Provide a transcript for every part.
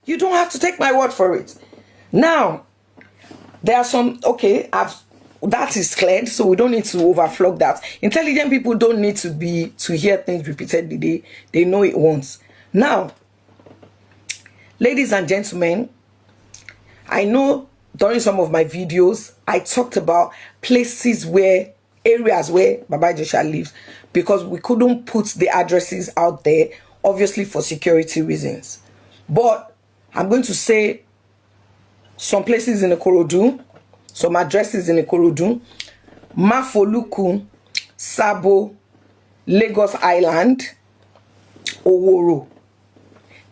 You don't have to take my word for it. Now, there are some, okay, that is cleared, so we don't need to overflog that. Intelligent people don't need to hear things repeatedly. They know it once. Now, ladies and gentlemen, I know during some of my videos, I talked about areas where Baba Ijesa lives, because we couldn't put the addresses out there, obviously for security reasons. But I'm going to say some places in Ikorodu, some addresses in Ikorodu: Mafoluku, Sabo, Lagos Island, Oworo.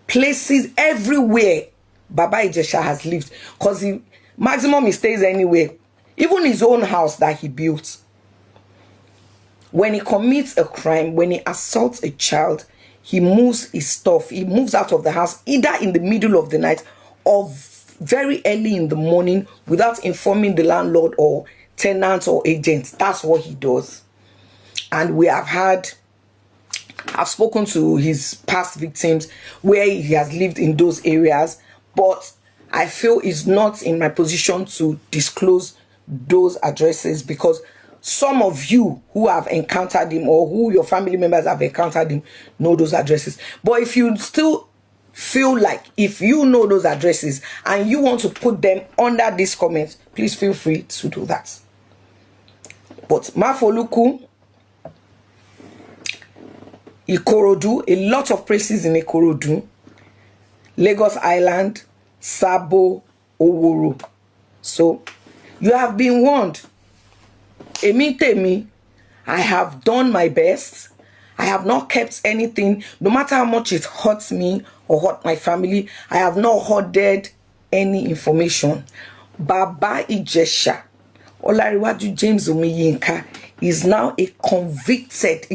Places everywhere Baba Ijesa has lived, because maximum he stays anywhere, even his own house that he built. When he commits a crime, when he assaults a child, he moves his stuff. He moves out of the house either in the middle of the night or very early in the morning without informing the landlord or tenants or agents. That's what he does. And I've spoken to his past victims where he has lived in those areas, but I feel it's not in my position to disclose those addresses, because some of you who have encountered him, or who your family members have encountered him, know those addresses. But if you still feel like, if you know those addresses and you want to put them under this comment, please feel free to do that. But Mafoluku, Ikorodu, a lot of places in Ikorodu, Lagos Island, Sabo, Oworo. So you have been warned. Emi, I have done my best. I have not kept anything, no matter how much it hurts me or hurt my family. I have not hoarded any information. Baba Ijesa, Olariwaju James Omiyinka, is now a convicted.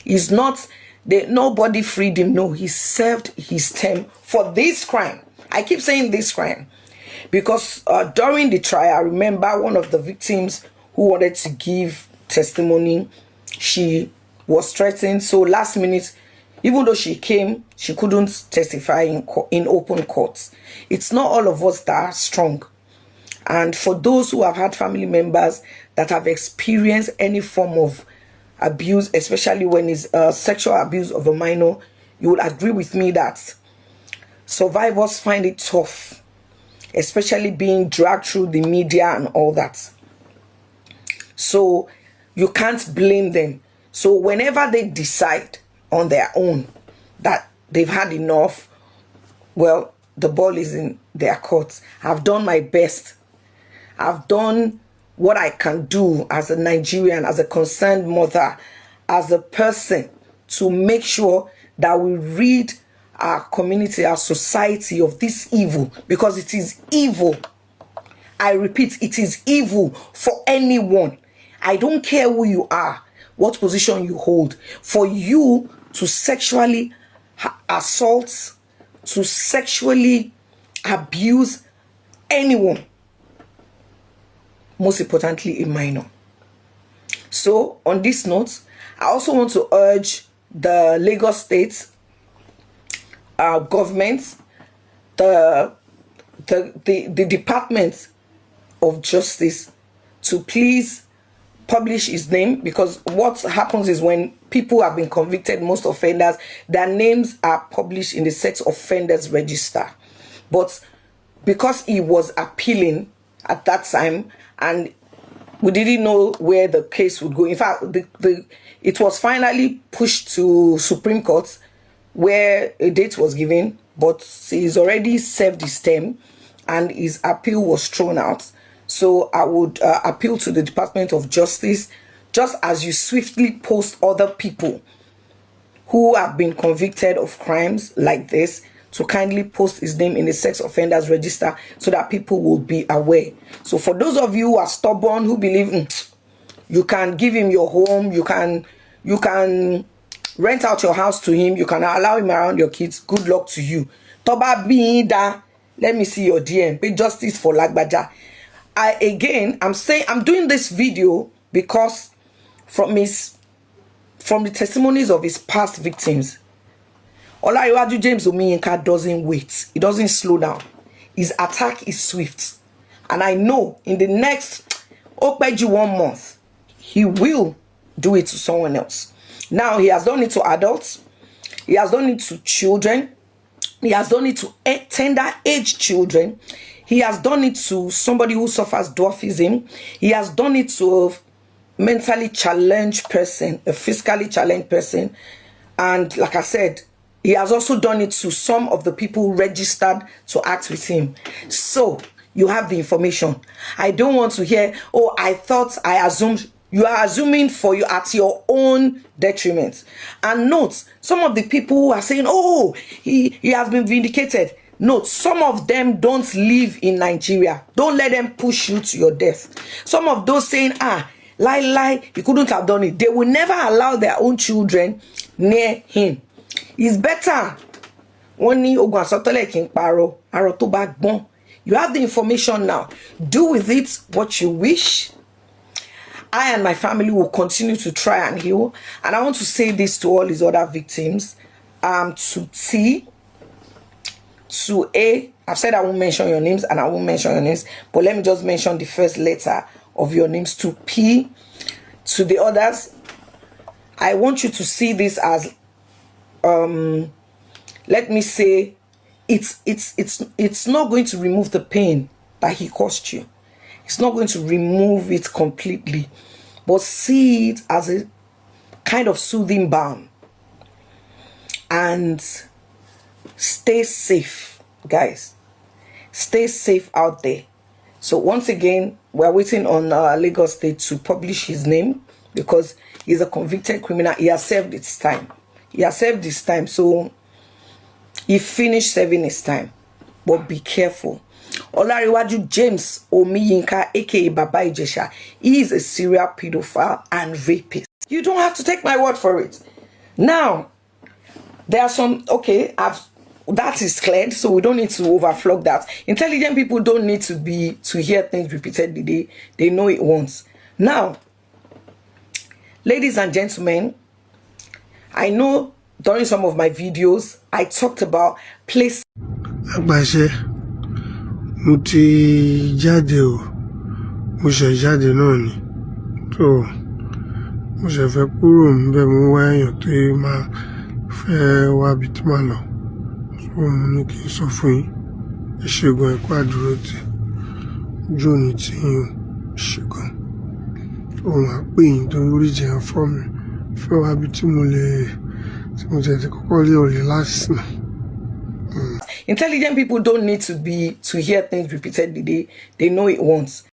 He's not, nobody freed him. No, he served his term for this crime. I keep saying this crime because during the trial, I remember one of the victims who wanted to give testimony, she was threatened. So last minute, even though she came, she couldn't testify in open court. It's not all of us that are strong. And for those who have had family members that have experienced any form of abuse, especially when it's sexual abuse of a minor, you would agree with me that survivors find it tough, especially being dragged through the media and all that. So you can't blame them. So whenever they decide on their own that they've had enough, well, the ball is in their court. I've done my best. I've done what I can do as a Nigerian, as a concerned mother, as a person, to make sure that we rid our community, our society of this evil, because it is evil. I repeat, it is evil for anyone. I don't care who you are, what position you hold, for you to sexually assault, to sexually abuse anyone, most importantly a minor. So on this note, I also want to urge the Lagos State government, the Department of Justice, to please publish his name, because what happens is when people have been convicted, most offenders, their names are published in the sex offenders register. But because he was appealing at that time and we didn't know where the case would go, in fact it was finally pushed to Supreme Court, where a date was given, but he's already served his term and his appeal was thrown out. So I would appeal to the Department of Justice, just as you swiftly post other people who have been convicted of crimes like this, to kindly post his name in the sex offenders register so that people will be aware. So for those of you who are stubborn, who believe you can give him your home, you can rent out your house to him, you can allow him around your kids, good luck to you. Toba Binda, let me see your DM. Pay justice for Lagbaja. I'm doing this video because from the testimonies of his past victims, Olariwaju James Omiyinka doesn't wait. He doesn't slow down. His attack is swift. And I know in the next 1 month, he will do it to someone else. Now, he has done it to adults. He has done it to children. He has done it to tender age children. He has done it to somebody who suffers dwarfism. He has done it to a mentally challenged person, a physically challenged person. And like I said, he has also done it to some of the people registered to act with him. So, you have the information. I don't want to hear, oh, I thought, I assumed. You are assuming for you at your own detriment. And note, some of the people who are saying, oh, he has been vindicated. Note, some of them don't live in Nigeria. Don't let them push you to your death. Some of those saying, lie, he couldn't have done it. They will never allow their own children near him. It's better. You have the information now. Do with it what you wish. I and my family will continue to try and heal. And I want to say this to all his other victims. To T, to A, I've said I won't mention your names and I won't mention your names. But let me just mention the first letter of your names. To P, to the others, I want you to see this as, let me say, it's not going to remove the pain that he caused you. It's not going to remove it completely, but see it as a kind of soothing balm. And stay safe, guys. Stay safe out there. So once again, we're waiting on Lagos State to publish his name because he's a convicted criminal. He has served his time. He has served his time. So he finished serving his time. But be careful. Olariwaju James Omiyinka, aka Baba Ijesa, he is a serial pedophile and rapist. You don't have to take my word for it. Now, there are some, okay, that is cleared, so we don't need to overflog that. Intelligent people don't need to hear things repeatedly. They know it once. Now, ladies and gentlemen, I know during some of my videos, I talked about place. Mo ti jáde o, mo ṣe jáde náà ni, tó mo ṣe fẹ́ kúrò níbẹ̀, mo wá èèyàn tó máa fẹ́ wá bí tó máa lọ, so mo ní kí n sọ fún yín, ìṣègùn ẹ̀kọ́ àdúró tí ojú òní tí yín ìṣègùn tó máa pè yín tó lórí jẹun fọ́ mi, fẹ́ wá bí tí mo tẹ̀tẹ̀ kọ́kọ́ lé òrè láti sìn. Intelligent people don't need to hear things repeatedly. They know it once.